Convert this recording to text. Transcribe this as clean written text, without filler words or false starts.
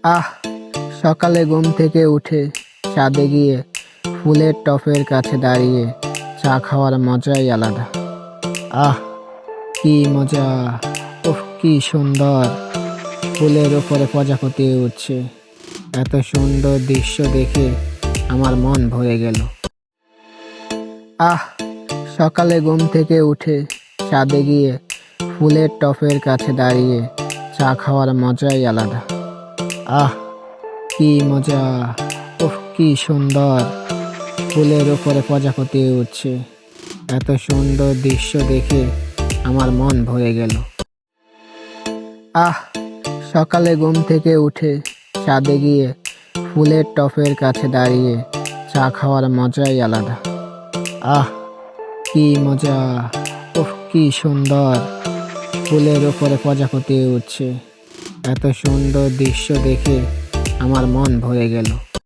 আহ, সকালে ঘুম থেকে উঠে ছাদে গিয়ে ফুলের টপের কাছে দাঁড়িয়ে চা খাওয়ার মজাই আলাদা। আহ, কি মজা! উফ, কি সুন্দর! ফুলের উপরে প্রজাপতি উঠছে। এত সুন্দর দৃশ্য দেখে আমার মন ভরে গেল। আহ, সকালে ঘুম থেকে উঠে ছাদে গিয়ে ফুলের টপের কাছে দাঁড়িয়ে চা খাওয়ার মজাই আলাদা। আহ, কি মজা! উফ, কি সুন্দর! ফুলের উপরে প্রজাপতি উঠছে। এত সুন্দর দৃশ্য দেখে আমার মন ভরে গেল। আহ, সকালে ঘুম থেকে উঠে ছাদে গিয়ে ফুলের টপের কাছে দাঁড়িয়ে চা খাওয়ার মজাই আলাদা। আহ, কি মজা! উফ, কি সুন্দর! ফুলের উপরে প্রজাপতি উঠছে। এত সুন্দর দৃশ্য দেখে আমার মন ভরে গেল।